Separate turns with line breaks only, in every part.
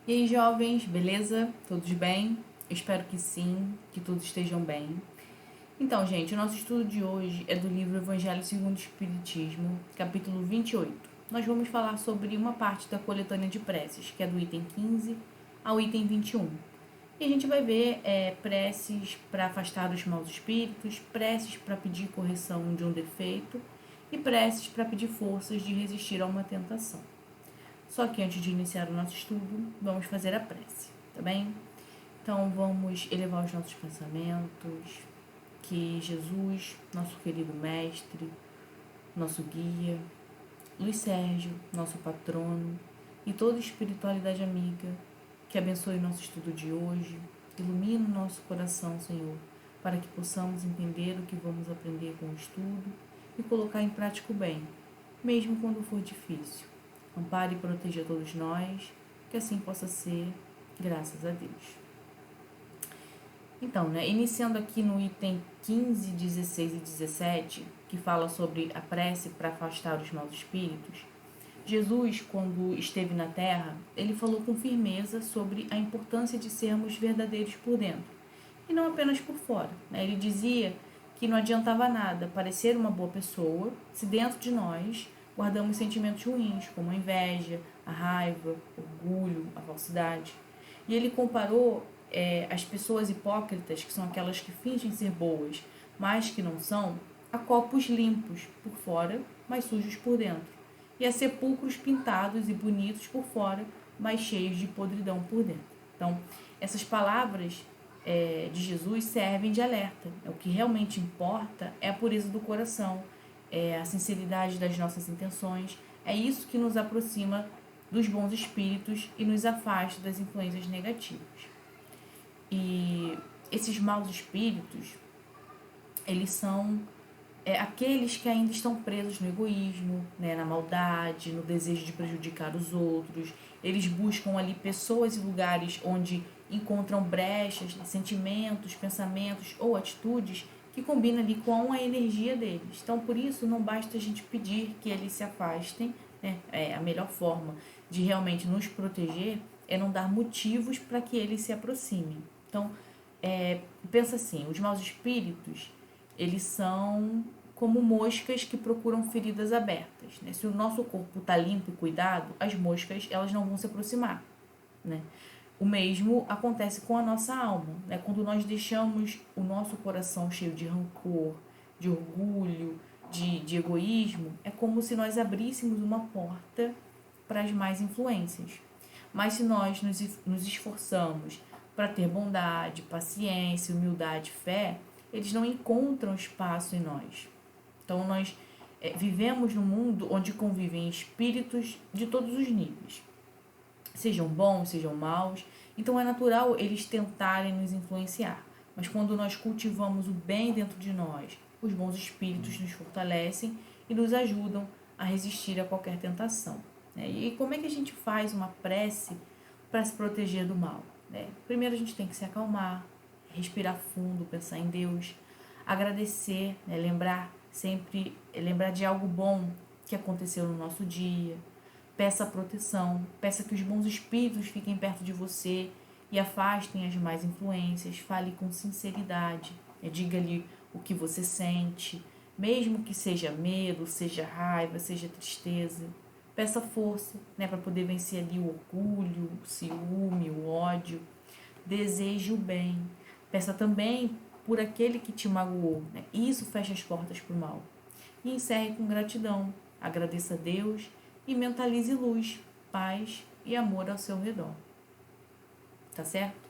E aí, jovens, beleza? Todos bem? Espero que sim, que todos estejam bem. Então, gente, o nosso estudo de hoje é do livro Evangelho segundo o Espiritismo, capítulo 28. Nós vamos falar sobre uma parte da coletânea de preces, que é do item 15 ao item 21. E a gente vai ver preces para afastar os maus espíritos, preces para pedir correção de um defeito e preces para pedir forças de resistir a uma tentação. Só que antes de iniciar o nosso estudo, vamos fazer a prece, tá bem? Então vamos elevar os nossos pensamentos, que Jesus, nosso querido mestre, nosso guia, Luiz Sérgio, nosso patrono, e toda a espiritualidade amiga, que abençoe o nosso estudo de hoje, ilumine o nosso coração, Senhor, para que possamos entender o que vamos aprender com o estudo e colocar em prática o bem, mesmo quando for difícil. Ampare e proteja todos nós, que assim possa ser, graças a Deus. Então, iniciando aqui no item 15, 16 e 17, que fala sobre a prece para afastar os maus espíritos, Jesus, quando esteve na Terra, ele falou com firmeza sobre a importância de sermos verdadeiros por dentro, e não apenas por fora. Ele dizia que não adiantava nada parecer uma boa pessoa se dentro de nós guardamos sentimentos ruins, como a inveja, a raiva, o orgulho, a falsidade. E ele comparou as pessoas hipócritas, que são aquelas que fingem ser boas, mas que não são, a copos limpos por fora, mas sujos por dentro, e a sepulcros pintados e bonitos por fora, mas cheios de podridão por dentro. Então, essas palavras de Jesus servem de alerta. O que realmente importa é a pureza do coração, a sinceridade das nossas intenções. É isso que nos aproxima dos bons espíritos e nos afasta das influências negativas. E esses maus espíritos, eles são aqueles que ainda estão presos no egoísmo, na maldade, no desejo de prejudicar os outros. Eles buscam ali pessoas e lugares onde encontram brechas, sentimentos, pensamentos ou atitudes que combinam ali com a energia deles. Então, por isso, não basta a gente pedir que eles se afastem, a melhor forma de realmente nos proteger é não dar motivos para que eles se aproximem. Então, pensa assim, os maus espíritos, eles são como moscas que procuram feridas abertas. Se o nosso corpo está limpo e cuidado, as moscas elas não vão se aproximar. O mesmo acontece com a nossa alma. Quando nós deixamos o nosso coração cheio de rancor, de orgulho, de egoísmo, é como se nós abríssemos uma porta para as más influências. Mas se nós nos esforçamos para ter bondade, paciência, humildade, fé, eles não encontram espaço em nós. Então, nós vivemos num mundo onde convivem espíritos de todos os níveis, sejam bons, sejam maus. Então, é natural eles tentarem nos influenciar. Mas quando nós cultivamos o bem dentro de nós, os bons espíritos nos fortalecem e nos ajudam a resistir a qualquer tentação. E como é que a gente faz uma prece para se proteger do mal? Primeiro, a gente tem que se acalmar, respirar fundo, pensar em Deus, agradecer, lembrar de algo bom que aconteceu no nosso dia. Peça proteção, peça que os bons espíritos fiquem perto de você e afastem as más influências. Fale com sinceridade, diga-lhe o que você sente, mesmo que seja medo, seja raiva, seja tristeza. Peça força, para poder vencer ali o orgulho, o ciúme, o ódio. Deseje o bem. Peça também por aquele que te magoou. Isso fecha as portas para o mal. E encerre com gratidão. Agradeça a Deus e mentalize luz, paz e amor ao seu redor. Tá certo?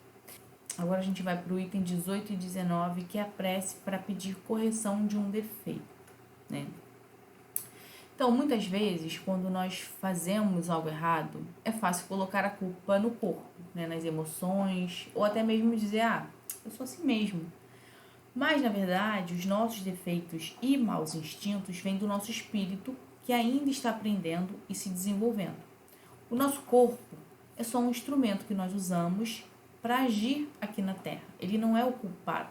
Agora a gente vai para o item 18 e 19, que é a prece para pedir correção de um defeito. Então, muitas vezes, quando nós fazemos algo errado, é fácil colocar a culpa no corpo, nas emoções, ou até mesmo dizer, eu sou assim mesmo. Mas, na verdade, os nossos defeitos e maus instintos vêm do nosso espírito, que ainda está aprendendo e se desenvolvendo. O nosso corpo é só um instrumento que nós usamos para agir aqui na Terra. Ele não é o culpado.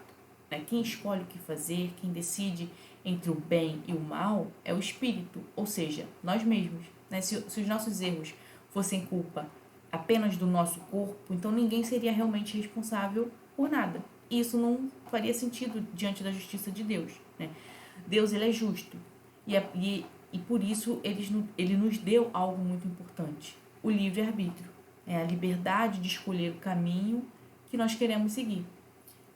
Quem escolhe o que fazer, quem decide entre o bem e o mal é o espírito, ou seja, nós mesmos. Se os nossos erros fossem culpa apenas do nosso corpo, então ninguém seria realmente responsável por nada. E isso não faria sentido diante da justiça de Deus, né? Deus, ele é justo. E por isso ele nos deu algo muito importante: o livre-arbítrio. É a liberdade de escolher o caminho que nós queremos seguir.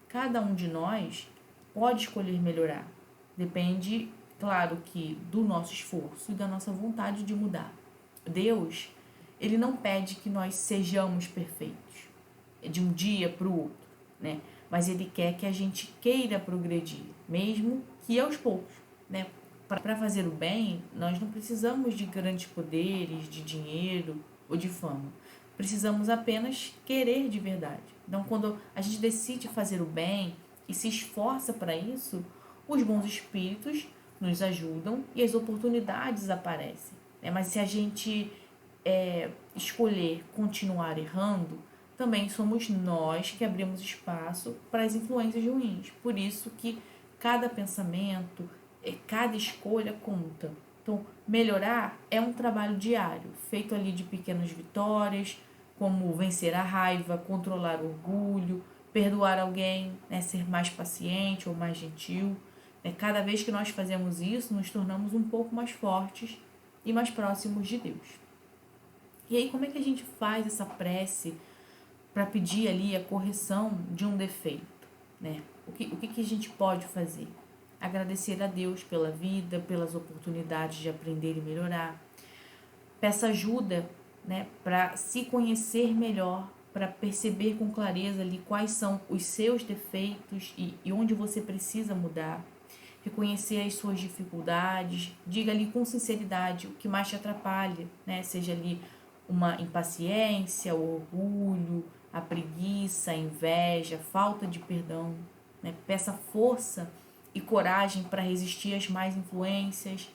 Cada um de nós pode escolher melhorar. Depende, claro, que do nosso esforço e da nossa vontade de mudar. Deus, ele não pede que nós sejamos perfeitos de um dia para o outro, né? Mas ele quer que a gente queira progredir, mesmo que aos poucos, né? Para fazer o bem, nós não precisamos de grandes poderes, de dinheiro ou de fama. Precisamos apenas querer de verdade. Então, quando a gente decide fazer o bem e se esforça para isso, os bons espíritos nos ajudam e as oportunidades aparecem, né? Mas se a gente escolher continuar errando, também somos nós que abrimos espaço para as influências ruins. Por isso que cada pensamento, cada escolha conta. Então, melhorar é um trabalho diário, feito ali de pequenas vitórias, como vencer a raiva, controlar o orgulho, perdoar alguém, né, ser mais paciente ou mais gentil. Cada vez que nós fazemos isso, nos tornamos um pouco mais fortes e mais próximos de Deus. E aí, como é que a gente faz essa prece para pedir ali a correção de um defeito, né? O que a gente pode fazer? Agradecer a Deus pela vida, pelas oportunidades de aprender e melhorar. Peça ajuda, né, para se conhecer melhor, para perceber com clareza ali quais são os seus defeitos e onde você precisa mudar. Reconhecer as suas dificuldades, diga ali com sinceridade o que mais te atrapalha, né? Seja ali uma impaciência, o orgulho, a preguiça, a inveja, a falta de perdão, né? Peça força e coragem para resistir às más influências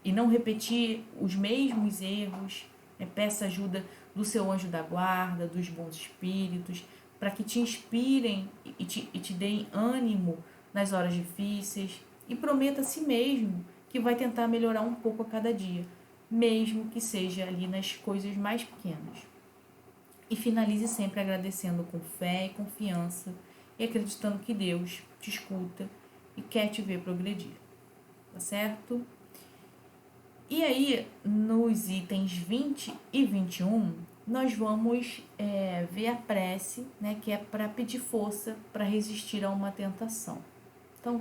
e não repetir os mesmos erros, né? Peça ajuda do seu anjo da guarda, dos bons espíritos, para que te inspirem e te deem ânimo nas horas difíceis, e prometa a si mesmo que vai tentar melhorar um pouco a cada dia, mesmo que seja ali nas coisas mais pequenas. E finalize sempre agradecendo com fé e confiança e acreditando que Deus te escuta e quer te ver progredir, tá certo? E aí, nos itens 20 e 21, nós vamos ver a prece, né, que é para pedir força para resistir a uma tentação. Então,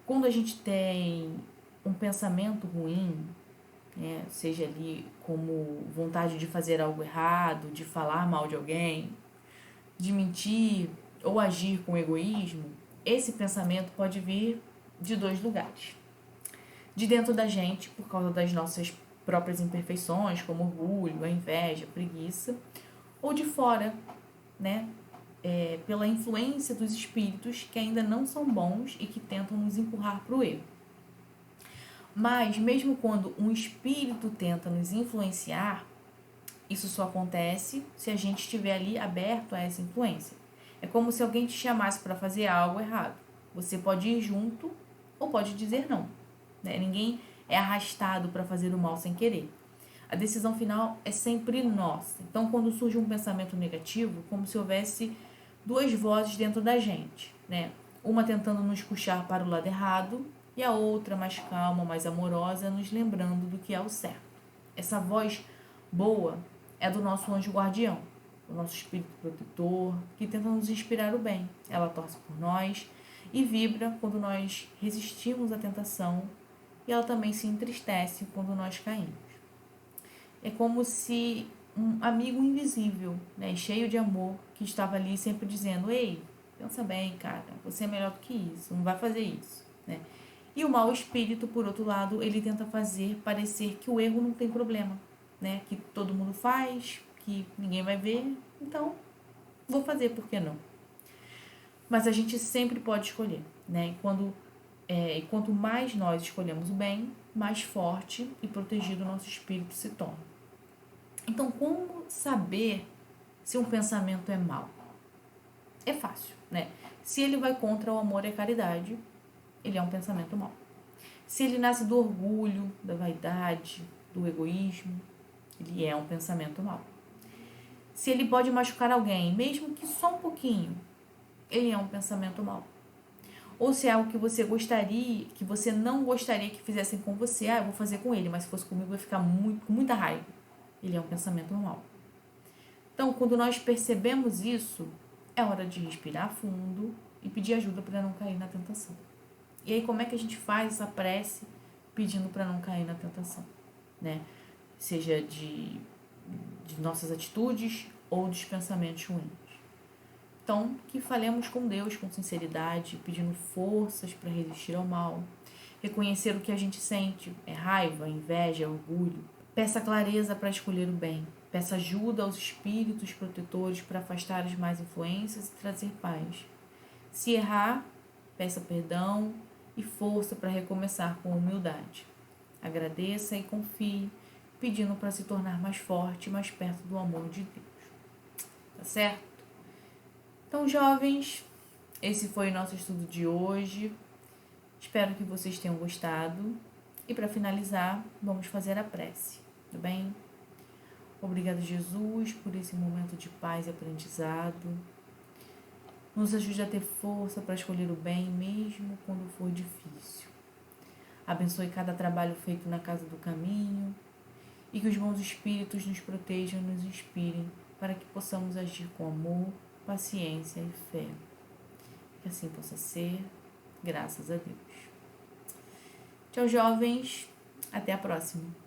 quando a gente tem um pensamento ruim, né, seja ali como vontade de fazer algo errado, de falar mal de alguém, de mentir ou agir com egoísmo, esse pensamento pode vir de dois lugares. De dentro da gente, por causa das nossas próprias imperfeições, como orgulho, a inveja, a preguiça, ou de fora, né, pela influência dos espíritos que ainda não são bons e que tentam nos empurrar para o erro. Mas, mesmo quando um espírito tenta nos influenciar, isso só acontece se a gente estiver ali aberto a essa influência. É como se alguém te chamasse para fazer algo errado. Você pode ir junto ou pode dizer não, né? Ninguém é arrastado para fazer o mal sem querer. A decisão final é sempre nossa. Então, quando surge um pensamento negativo, como se houvesse duas vozes dentro da gente, né? Uma tentando nos puxar para o lado errado e a outra, mais calma, mais amorosa, nos lembrando do que é o certo. Essa voz boa é do nosso anjo guardião, do nosso espírito protetor, que tenta nos inspirar o bem. Ela torce por nós e vibra quando nós resistimos à tentação, e ela também se entristece quando nós caímos. É como se um amigo invisível, né, cheio de amor, que estava ali sempre dizendo: ei, pensa bem, cara, você é melhor do que isso, não vai fazer isso, né? E o mau espírito, por outro lado, ele tenta fazer parecer que o erro não tem problema, né? Que todo mundo faz, que ninguém vai ver, então vou fazer, por que não? Mas a gente sempre pode escolher, né? E quanto mais nós escolhemos o bem, mais forte e protegido o nosso espírito se torna. Então, como saber se um pensamento é mau? É fácil, né? Se ele vai contra o amor e a caridade, ele é um pensamento mau. Se ele nasce do orgulho, da vaidade, do egoísmo, Ele é um pensamento mau. Se ele pode machucar alguém, mesmo que só um pouquinho, ele é um pensamento mau. Ou se é algo que você gostaria, que você não gostaria que fizessem com você, eu vou fazer com ele, mas se fosse comigo, eu vou ficar com muita raiva. Ele é um pensamento mau. Então, quando nós percebemos isso, é hora de respirar fundo e pedir ajuda para não cair na tentação. E aí, como é que a gente faz essa prece pedindo para não cair na tentação, né? Seja de nossas atitudes ou dos pensamentos ruins. Então, que falemos com Deus com sinceridade, pedindo forças para resistir ao mal, reconhecer o que a gente sente, é raiva, inveja, orgulho. Peça clareza para escolher o bem. Peça ajuda aos espíritos protetores para afastar as más influências e trazer paz. Se errar, peça perdão e força para recomeçar com humildade. Agradeça e confie, pedindo para se tornar mais forte e mais perto do amor de Deus. Tá certo? Então, jovens, esse foi o nosso estudo de hoje. Espero que vocês tenham gostado. E para finalizar, vamos fazer a prece, tudo bem? Obrigado, Jesus, por esse momento de paz e aprendizado. Nos ajude a ter força para escolher o bem, mesmo quando for difícil. Abençoe cada trabalho feito na casa do caminho e que os bons espíritos nos protejam e nos inspirem para que possamos agir com amor, paciência e fé. Que assim possa ser, graças a Deus. Tchau, jovens. Até a próxima.